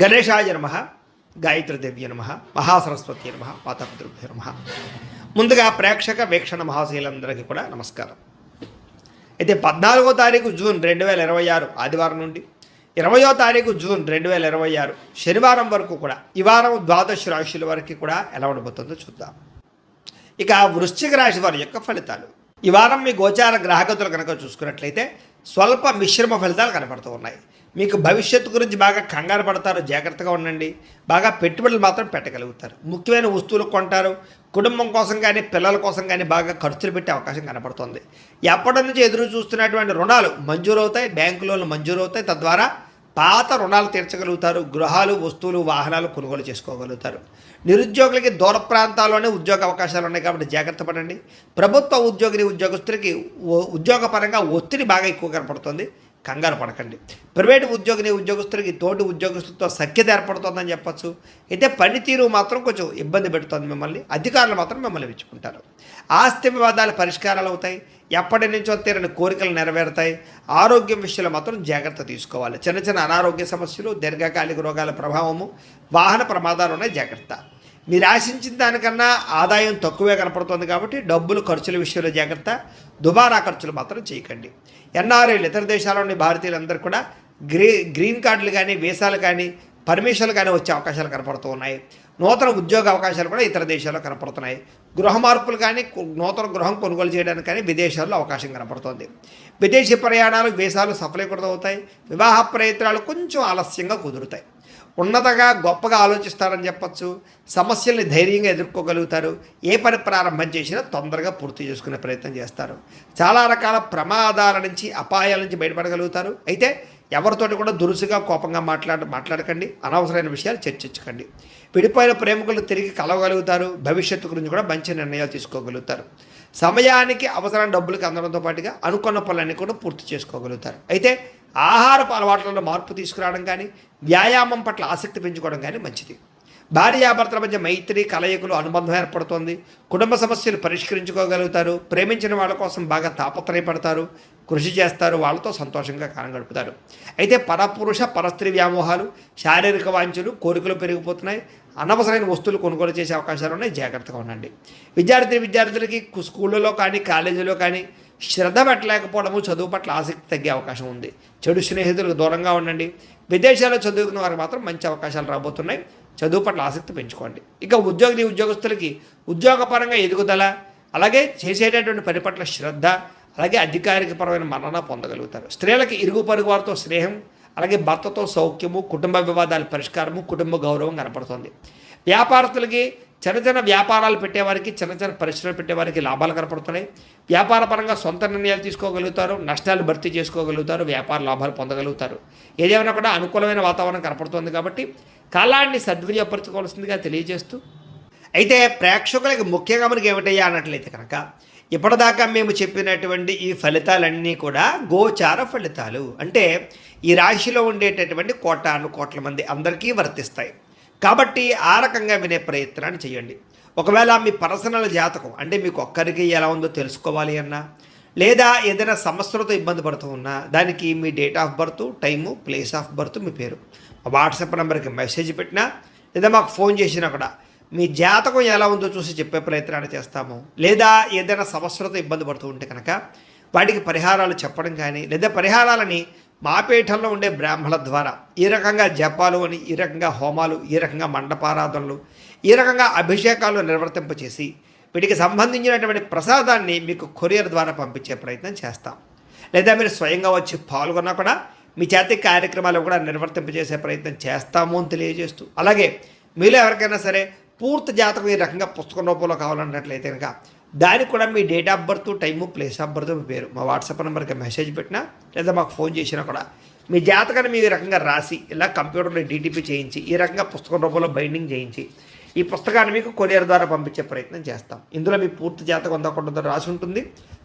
గణేశాయ నమః, గాయత్రీదేవ్య నమః, మహాసరస్వతి నమః, మాతాపితృభ్యో నమః. ముందుగా ప్రేక్షక వీక్షణ మహాశీలందరికీ కూడా నమస్కారం. అయితే 14వ తారీఖు జూన్ 2026 ఆదివారం నుండి 20వ తారీఖు జూన్ 2026 శనివారం వరకు కూడా ఈ వారం ద్వాదశ రాశుల వరకు కూడా ఎలా ఉండబోతుందో చూద్దాం. ఇక వృశ్చిక రాశి వారి యొక్క ఫలితాలు. ఈ వారం మీ గోచార గ్రహగతులు కనుక చూసుకున్నట్లయితే స్వల్ప మిశ్రమ ఫలితాలు కనపడుతూ ఉన్నాయి. మీకు భవిష్యత్తు గురించి బాగా కంగారు పడతారు, జాగ్రత్తగా ఉండండి. బాగా పెట్టుబడులు మాత్రం పెట్టగలుగుతారు. ముఖ్యమైన వస్తువులు కొంటారు. కుటుంబం కోసం కానీ పిల్లల కోసం కానీ బాగా ఖర్చులు పెట్టే అవకాశం కనపడుతుంది. ఎప్పటి నుంచి ఎదురు చూస్తున్నటువంటి రుణాలు మంజూరవుతాయి, బ్యాంకు లోన్లు మంజూరవుతాయి. తద్వారా పాత రుణాలు తీర్చగలుగుతారు. గృహాలు, వస్తువులు, వాహనాలు కొనుగోలు చేసుకోగలుగుతారు. నిరుద్యోగులకి దూర ప్రాంతాల్లోనే ఉద్యోగ అవకాశాలు ఉన్నాయి కాబట్టి జాగ్రత్త పడండి. ప్రభుత్వ ఉద్యోగస్తులకి ఉద్యోగపరంగా ఒత్తిడి బాగా ఎక్కువ కనపడుతుంది, కంగారు పడకండి. ప్రైవేటు ఉద్యోగస్తులకి తోటి ఉద్యోగస్తులతో సఖ్యత ఏర్పడుతుందని చెప్పచ్చు. అయితే పనితీరు మాత్రం కొంచెం ఇబ్బంది పెడుతుంది మిమ్మల్ని. అధికారులు మాత్రం మిమ్మల్ని మెచ్చుకుంటారు. ఆస్తి వివాదాలు పరిష్కారాలు అవుతాయి. ఎప్పటి నుంచో తీరని కోరికలు నెరవేరుతాయి. ఆరోగ్యం విషయంలో మాత్రం జాగ్రత్త తీసుకోవాలి. చిన్న చిన్న అనారోగ్య సమస్యలు, దీర్ఘకాలిక రోగాల ప్రభావము, వాహన ప్రమాదాలు ఉన్నాయి, జాగ్రత్త. మీరు ఆశించిన దానికన్నా ఆదాయం తక్కువే కనపడుతుంది కాబట్టి డబ్బులు ఖర్చుల విషయంలో జాగ్రత్త. దుబారా ఖర్చులు మాత్రం చేయకండి. ఎన్ఆర్ఐలు, ఇతర దేశాల్లోని భారతీయులందరూ కూడా గ్రీన్ కార్డులు కానీ, వీసాలు కానీ, పర్మిషన్లు కానీ వచ్చే అవకాశాలు కనపడుతూ ఉన్నాయి. నూతన ఉద్యోగ అవకాశాలు కూడా ఇతర దేశాల్లో కనపడుతున్నాయి. గృహ మార్పులు కానీ, నూతన గృహం కొనుగోలు చేయడానికి కానీ విదేశాల్లో అవకాశం కనపడుతుంది. విదేశీ ప్రయాణాలు, వీసాలు సఫలీకృతమవుతాయి. వివాహ ప్రయత్నాలు కొంచెం ఆలస్యంగా కుదురుతాయి. ఉన్నతగా గొప్పగా ఆలోచిస్తారని చెప్పచ్చు. సమస్యల్ని ధైర్యంగా ఎదుర్కోగలుగుతారు. ఏ పని ప్రారంభం చేసినా తొందరగా పూర్తి చేసుకునే ప్రయత్నం చేస్తారు. చాలా రకాల ప్రమాదాల నుంచి, అపాయాల నుంచి బయటపడగలుగుతారు. అయితే ఎవరితోటి కూడా దురుసుగా, కోపంగా మాట్లాడకండి. అనవసరమైన విషయాలు చర్చించకండి. విడిపోయిన ప్రేమికులు తిరిగి కలవగలుగుతారు. భవిష్యత్తు గురించి కూడా మంచి నిర్ణయాలు తీసుకోగలుగుతారు. సమయానికి అవసరం డబ్బులకు అందడంతో పాటుగా అనుకున్న పనులన్నీ కూడా పూర్తి చేసుకోగలుగుతారు. అయితే ఆహారపు అలవాట్లలో మార్పు తీసుకురావడం కానీ, వ్యాయామం పట్ల ఆసక్తి పెంచుకోవడం కానీ మంచిది. భార్యాభర్తల మధ్య మైత్రి, కలయికలు, అనుబంధం ఏర్పడుతోంది. కుటుంబ సమస్యలు పరిష్కరించుకోగలుగుతారు. ప్రేమించిన వాళ్ళ కోసం బాగా తాపత్రయపడతారు, కృషి చేస్తారు. వాళ్ళతో సంతోషంగా కాలం గడుపుతారు. అయితే పరపురుష పరస్త్రీ వ్యామోహాలు, శారీరక వాంఛలు, కోరికలు పెరిగిపోతున్నాయి. అనవసరమైన వస్తువులు కొనుగోలు చేసే అవకాశాలు ఉన్నాయి, జాగ్రత్తగా ఉండండి. విద్యార్థులకి స్కూళ్ళలో కానీ, కాలేజీలో కానీ శ్రద్ధ పెట్టలేకపోవడము, చదువు పట్ల ఆసక్తి తగ్గే అవకాశం ఉంది. చెడు స్నేహితులకు దూరంగా ఉండండి. విదేశాల్లో చదువుకున్న వారికి మాత్రం మంచి అవకాశాలు రాబోతున్నాయి. చదువు పట్ల ఆసక్తి పెంచుకోండి. ఇక ఉద్యోగస్తులకి ఉద్యోగపరంగా ఎదుగుదల, అలాగే చేసేటటువంటి పని పట్ల శ్రద్ధ, అలాగే అధికారికపరమైన మన్నన పొందగలుగుతారు. స్త్రీలకి ఇరుగు పొరుగు వారితో స్నేహం, అలాగే భర్తతో సౌఖ్యము, కుటుంబ వివాదాల పరిష్కారము, కుటుంబ గౌరవం కనపడుతుంది. వ్యాపారస్తులకి చిన్న చిన్న వ్యాపారాలు పెట్టేవారికి, చిన్న చిన్న పరిశ్రమలు పెట్టేవారికి లాభాలు కనపడుతున్నాయి. వ్యాపార పరంగా సొంత నిర్ణయాలు తీసుకోగలుగుతారు. నష్టాలు భర్తీ చేసుకోగలుగుతారు. వ్యాపార లాభాలు పొందగలుగుతారు. ఏదేమైనా కూడా అనుకూలమైన వాతావరణం కనపడుతుంది కాబట్టి కాలాన్ని సద్వినియోగపరచుకోవాల్సిందిగా తెలియజేస్తూ, అయితే ప్రేక్షకులకి ముఖ్యంగా మనకి ఏమిటయ్యా అన్నట్లయితే కనుక ఇప్పటిదాకా మేము చెప్పినటువంటి ఈ ఫలితాలన్నీ కూడా గోచార ఫలితాలు. అంటే ఈ రాశిలో ఉండేటటువంటి కోట్ల మంది అందరికీ వర్తిస్తాయి. కాబట్టి ఆ రకంగా వినే ప్రయత్నాన్ని చేయండి. ఒకవేళ మీ పర్సనల్ జాతకం అంటే మీకు ఒక్కరికి ఎలా ఉందో తెలుసుకోవాలి అన్నా, లేదా ఏదైనా సమస్యలతో ఇబ్బంది పడుతూ ఉన్నా, దానికి మీ date of birth, time, place of birth, మీ పేరు మా వాట్సాప్ నెంబర్కి మెసేజ్ పెట్టినా, లేదా మాకు ఫోన్ చేసినా కూడా మీ జాతకం ఎలా ఉందో చూసి చెప్పే ప్రయత్నాన్ని చేస్తాము. లేదా ఏదైనా సమస్యలతో ఇబ్బంది పడుతూ ఉంటే కనుక వాటికి పరిహారాలు చెప్పడం కానీ, లేదా పరిహారాలని మా పీఠంలో ఉండే బ్రాహ్మణుల ద్వారా ఈ రకంగా జపాలు అని, ఈ రకంగా హోమాలు, ఈ రకంగా మండపారాధనలు, ఈ రకంగా అభిషేకాలు నిర్వర్తింపచేసి వీటికి సంబంధించినటువంటి ప్రసాదాన్ని మీకు కొరియర్ ద్వారా పంపించే ప్రయత్నం చేస్తాం. లేదా మీరు స్వయంగా వచ్చి పాల్గొన్నా కూడా మీ చేతి కార్యక్రమాలు కూడా నిర్వర్తింపజేసే ప్రయత్నం చేస్తాము అని తెలియజేస్తూ, అలాగే మీలో ఎవరికైనా సరే పూర్తి జాతకం ఈ రకంగా పుస్తకం రూపంలో కావాలన్నట్లయితే కనుక దానికి కూడా మీ date of birth, time, place of birth, మీ పేరు మా వాట్సాప్ నెంబర్కి మెసేజ్ పెట్టినా, లేదా మాకు ఫోన్ చేసినా కూడా మీ జాతకాన్ని మీ రకంగా రాసి ఇలా కంప్యూటర్లో డీటీపీ చేయించి ఈ రకంగా పుస్తకం రూపంలో బైండింగ్ చేయించి ఈ పుస్తకాన్ని మీకు కొరియర్ ద్వారా పంపించే ప్రయత్నం చేస్తాం. ఇందులో మీ పూర్తి జాతకం అందకుండా రాసి ఉంటుంది.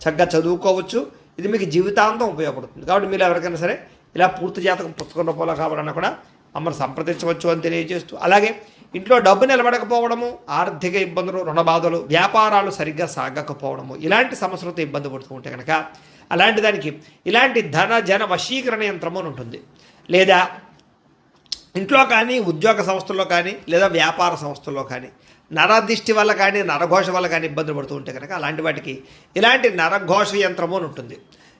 చక్కగా చదువుకోవచ్చు. ఇది మీకు జీవితాంతం ఉపయోగపడుతుంది. కాబట్టి మీరు ఎవరికైనా సరే ఇలా పూర్తి జాతకం పుస్తకం రూపంలో కావాలన్నా కూడా మమ్మల్ని సంప్రదించవచ్చు అని తెలియజేస్తూ, అలాగే ఇంట్లో డబ్బు నిలబడకపోవడము, ఆర్థిక ఇబ్బందులు, రుణ బాధలు, వ్యాపారాలు సరిగ్గా సాగకపోవడము, ఇలాంటి సమస్యలతో ఇబ్బంది పడుతూ ఉంటే కనుక అలాంటి దానికి ఇలాంటి ధన జన వశీకరణ యంత్రము అని ఉంటుంది. లేదా ఇంట్లో కానీ ఉద్యోగ సంస్థల్లో కానీ లేదా వ్యాపార సంస్థల్లో కానీ నరదిష్టి వల్ల కానీ నరఘోష వల్ల కానీ ఇబ్బందులు పడుతూ ఉంటే కనుక అలాంటి వాటికి ఇలాంటి నరఘోష యంత్రము అని ఉంటుంది.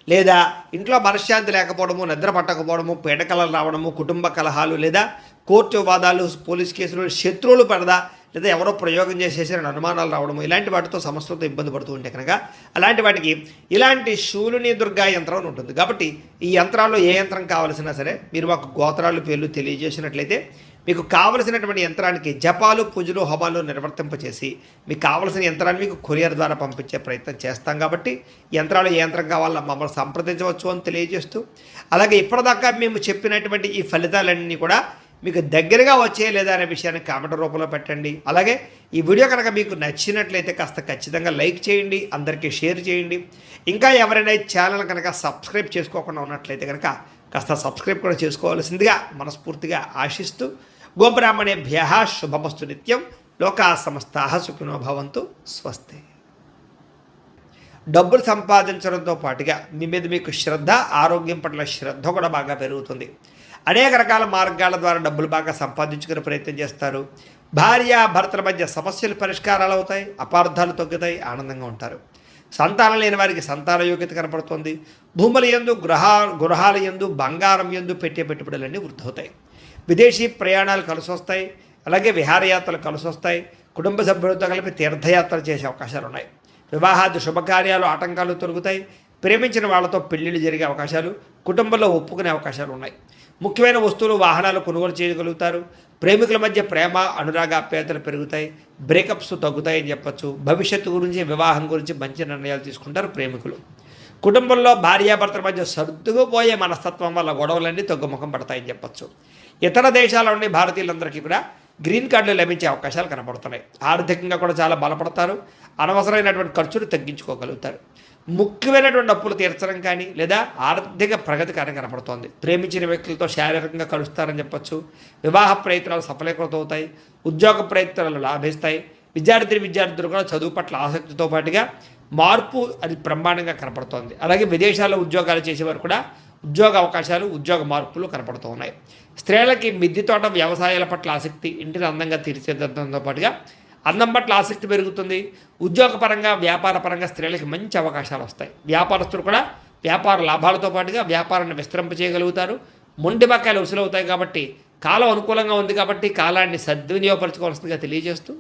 లేదా ఇంట్లో మనశ్శాంతి లేకపోవడము, నిద్ర పట్టకపోవడము, పీడకలలు రావడము, కుటుంబ కలహాలు లేదా కోర్టు వాదాలు, పోలీస్ కేసులు, శత్రువులు పడదా లేదా ఎవరో ప్రయోగం చేసేసిన అనుమానాలు రావడము, ఇలాంటి వాటితో సమస్యలతో ఇబ్బంది పడుతూ ఉంటే కనుక అలాంటి వాటికి ఇలాంటి శూలుని దుర్గా యంత్రం అని ఉంటుంది. కాబట్టి ఈ యంత్రాల్లో ఏ యంత్రం కావాల్సినా సరే మీరు మాకు గోత్రాలు పేర్లు తెలియజేసినట్లయితే మీకు కావలసినటువంటి యంత్రానికి జపాలు, పూజలు, హోమాలు నిర్వర్తింపచేసి మీకు కావలసిన యంత్రాన్ని మీకు కొరియర్ ద్వారా పంపించే ప్రయత్నం చేస్తాం. కాబట్టి యంత్రాలు ఏ యంత్రం కావాలో మమ్మల్ని సంప్రదించవచ్చు అని తెలియజేస్తూ, అలాగే ఇప్పటిదాకా మేము చెప్పినటువంటి ఈ ఫలితాలన్నీ కూడా మీకు దగ్గరగా వచ్చే లేదా అనే విషయాన్ని కామెంట్ రూపంలో పెట్టండి. అలాగే ఈ వీడియో కనుక మీకు నచ్చినట్లయితే కాస్త ఖచ్చితంగా లైక్ చేయండి, అందరికీ షేర్ చేయండి. ఇంకా ఎవరైనా ఈ ఛానల్ కనుక సబ్స్క్రైబ్ చేసుకోకుండా ఉన్నట్లయితే కనుక కాస్త సబ్స్క్రైబ్ కూడా చేసుకోవాల్సిందిగా మనస్ఫూర్తిగా ఆశిస్తూ, గోబ్రాహ్మణేభ్యః శుభమస్తు నిత్యం, లోకా సమస్తాః సుఖినో భవంతు, స్వస్తి. డబ్బులు సంపాదించడంతో పాటుగా మీ మీద మీకు శ్రద్ధ, ఆరోగ్యం పట్ల శ్రద్ధ కూడా బాగా పెరుగుతుంది. అనేక రకాల మార్గాల ద్వారా డబ్బులు బాగా సంపాదించుకునే ప్రయత్నం చేస్తారు. భార్య భర్తల మధ్య సమస్యలు పరిష్కారాలు అవుతాయి, అపార్థాలు తగ్గుతాయి, ఆనందంగా ఉంటారు. సంతానం లేని వారికి సంతాన యోగ్యత కనపడుతుంది. భూముల యందు, గృహాల యందు, బంగారం యందు పెట్టే పెట్టుబడులన్నీ వృద్ధి అవుతాయి. విదేశీ ప్రయాణాలు కలిసి వస్తాయి. అలాగే విహారయాత్రలు కలిసి వస్తాయి. కుటుంబ సభ్యులతో కలిపి తీర్థయాత్రలు చేసే అవకాశాలు ఉన్నాయి. వివాహాది శుభకార్యాలు ఆటంకాలు తొలగుతాయి. ప్రేమించిన వాళ్ళతో పెళ్లిళ్ళు జరిగే అవకాశాలు, కుటుంబంలో ఒప్పుకునే అవకాశాలు ఉన్నాయి. ముఖ్యమైన వస్తువులు, వాహనాలు కొనుగోలు చేయగలుగుతారు. ప్రేమికుల మధ్య ప్రేమ, అనురాగాప్యాయతలు పెరుగుతాయి. బ్రేకప్స్ తగ్గుతాయని చెప్పచ్చు. భవిష్యత్తు గురించి, వివాహం గురించి మంచి నిర్ణయాలు తీసుకుంటారు ప్రేమికులు. కుటుంబంలో భార్యాభర్తల మధ్య సర్దుకుపోయే మనస్తత్వం వల్ల గొడవలన్నీ తగ్గుముఖం పడతాయని చెప్పచ్చు. ఇతర దేశాల నుండి భారతీయులందరికీ కూడా గ్రీన్ కార్డులు లభించే అవకాశాలు కనపడుతున్నాయి. ఆర్థికంగా కూడా చాలా బలపడతారు. అనవసరమైనటువంటి ఖర్చులు తగ్గించుకోగలుగుతారు. ముఖ్యమైనటువంటి అప్పులు తీర్చడం కానీ లేదా ఆర్థిక ప్రగతి కానీ కనపడుతోంది. ప్రేమించిన వ్యక్తులతో శారీరకంగా కలుస్తారని చెప్పచ్చు. వివాహ ప్రయత్నాలు సఫలీకృతమవుతాయి. ఉద్యోగ ప్రయత్నాలు లాభిస్తాయి. విద్యార్థులు కూడా చదువు పట్ల ఆసక్తితో పాటుగా మార్పు అది బ్రహ్మాండంగా కనపడుతోంది. అలాగే విదేశాల్లో ఉద్యోగాలు చేసేవారు కూడా ఉద్యోగ అవకాశాలు, ఉద్యోగ మార్పులు కనపడుతూ ఉన్నాయి. స్త్రీలకి మిద్దె తోట, వ్యవసాయాల పట్ల ఆసక్తి, ఇంటిని అందంగా తీర్చిదిద్దడంతో పాటుగా అందం పట్ల ఆసక్తి పెరుగుతుంది. ఉద్యోగపరంగా, వ్యాపారపరంగా స్త్రీలకి మంచి అవకాశాలు వస్తాయి. వ్యాపారస్తులు కూడా వ్యాపార లాభాలతో పాటుగా వ్యాపారాన్ని విస్తరింపచేయగలుగుతారు. మొండి బకాయిలు వసూలవుతాయి. కాబట్టి కాలం అనుకూలంగా ఉంది. కాబట్టి కాలాన్ని సద్వినియోగపరచుకోవాల్సిందిగా తెలియజేస్తూ,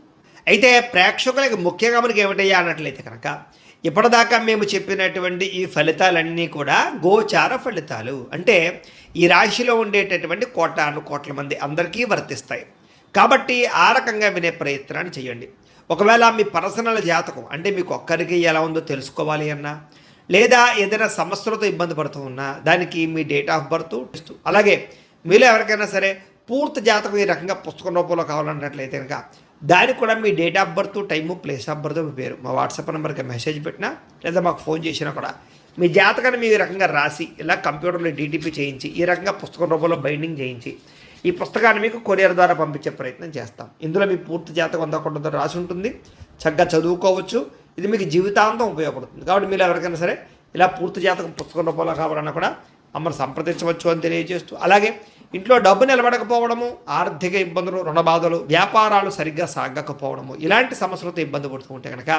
అయితే ప్రేక్షకులకి ముఖ్యంగా మనకి ఏమిటయ్యా అన్నట్లయితే కనుక ఇప్పటిదాకా మేము చెప్పినటువంటి ఈ ఫలితాలన్నీ కూడా గోచార ఫలితాలు. అంటే ఈ రాశిలో ఉండేటటువంటి కోట్ల మంది అందరికీ వర్తిస్తాయి. కాబట్టి ఆ రకంగా వినే ప్రయత్నాన్ని చేయండి. ఒకవేళ మీ పర్సనల్ జాతకం అంటే మీకు ఒక్కరికి ఎలా ఉందో తెలుసుకోవాలి అన్నా, లేదా ఏదైనా సమస్యలతో ఇబ్బంది పడుతూ ఉన్నా దానికి మీ డేట్ ఆఫ్ బర్త్, అలాగే మీలో ఎవరికైనా సరే పూర్తి జాతకం ఈ రకంగా పుస్తకం రూపంలో కావాలన్నట్లయితే కనుక దానికి కూడా మీ date of birth, time, place of birth, మీ పేరు మా వాట్సాప్ నెంబర్కి మెసేజ్ పెట్టినా లేదా మాకు ఫోన్ చేసినా కూడా మీ జాతకాన్ని మీ రకంగా రాసి ఇలా కంప్యూటర్లో డీటీపీ చేయించి ఈ రకంగా పుస్తకం రూపంలో బైండింగ్ చేయించి ఈ పుస్తకాన్ని మీకు కొరియర్ ద్వారా పంపించే ప్రయత్నం చేస్తాం. ఇందులో మీ పూర్తి జాతకం అందకుండా రాసి ఉంటుంది. చక్కగా చదువుకోవచ్చు. ఇది మీకు జీవితాంతం ఉపయోగపడుతుంది. కాబట్టి మీరు ఎవరికైనా సరే ఇలా పూర్తి జాతకం పుస్తకం రూపంలో కావాలన్నా కూడా మమ్మల్ని సంప్రదించవచ్చు అని తెలియజేస్తూ, అలాగే ఇంట్లో డబ్బు నిలబడకపోవడము, ఆర్థిక ఇబ్బందులు, రుణ బాధలు, వ్యాపారాలు సరిగ్గా సాగకపోవడము, ఇలాంటి సమస్యలతో ఇబ్బంది పడుతూ ఉంటే కనుక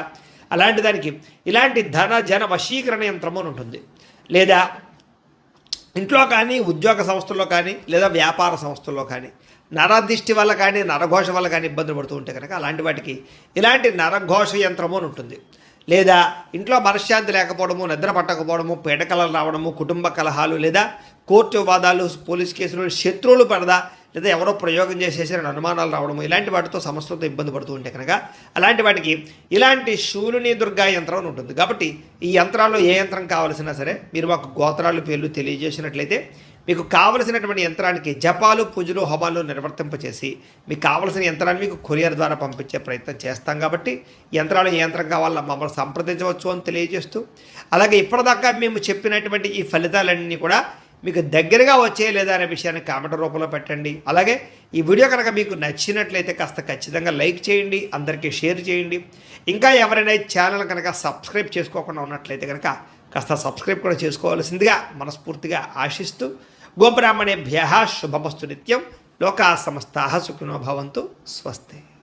అలాంటి దానికి ఇలాంటి ధన జన వశీకరణ యంత్రము అని ఉంటుంది. లేదా ఇంట్లో కానీ ఉద్యోగ సంస్థల్లో కానీ లేదా వ్యాపార సంస్థల్లో కానీ నరదిష్టి వల్ల కానీ నరఘోష వల్ల కానీ ఇబ్బందులు పడుతూ ఉంటే కనుక అలాంటి వాటికి ఇలాంటి నరఘోష యంత్రము అని ఉంటుంది. లేదా ఇంట్లో మనశ్శాంతి లేకపోవడము, నిద్ర పట్టకపోవడము, పీడకలలు రావడము, కుటుంబ కలహాలు లేదా కోర్టు వాదాలు, పోలీస్ కేసులు, శత్రువులు పడదా లేదా ఎవరో ప్రయోగం చేసేసిన అనుమానాలు రావడము, ఇలాంటి వాటితో సమస్యలతో ఇబ్బంది పడుతూ ఉంటే కనుక అలాంటి వాటికి ఇలాంటి శూలుని దుర్గా యంత్రం అని ఉంటుంది. కాబట్టి ఈ యంత్రాల్లో ఏ యంత్రం కావాల్సినా సరే మీరు మాకు గోత్రాలు పేర్లు తెలియజేసినట్లయితే మీకు కావలసినటువంటి యంత్రానికి జపాలు, పూజలు, హోమాలు నిర్వర్తింపచేసి మీకు కావలసిన యంత్రాన్ని మీకు కొరియర్ ద్వారా పంపించే ప్రయత్నం చేస్తాం. కాబట్టి యంత్రాలు ఏ యంత్రం కావాలో మమ్మల్ని సంప్రదించవచ్చు అని తెలియజేస్తూ, అలాగే ఇప్పటిదాకా మేము చెప్పినటువంటి ఈ ఫలితాలన్నీ కూడా మీకు దగ్గరగా వచ్చే లేదా అనే విషయాన్ని కామెంట్ రూపంలో పెట్టండి. అలాగే ఈ వీడియో కనుక మీకు నచ్చినట్లయితే కాస్త ఖచ్చితంగా లైక్ చేయండి, అందరికీ షేర్ చేయండి. ఇంకా ఎవరైనా ఈ ఛానల్ కనుక సబ్స్క్రైబ్ చేసుకోకుండా ఉన్నట్లయితే కనుక కాస్త సబ్స్క్రైబ్ కూడా చేసుకోవాల్సిందిగా మనస్ఫూర్తిగా ఆశిస్తూ, గోబ్రాహ్మణేభ్యః శుభమస్తు నిత్యం, లోకా సమస్తాః సుఖినో భవంతు. స్వస్తి.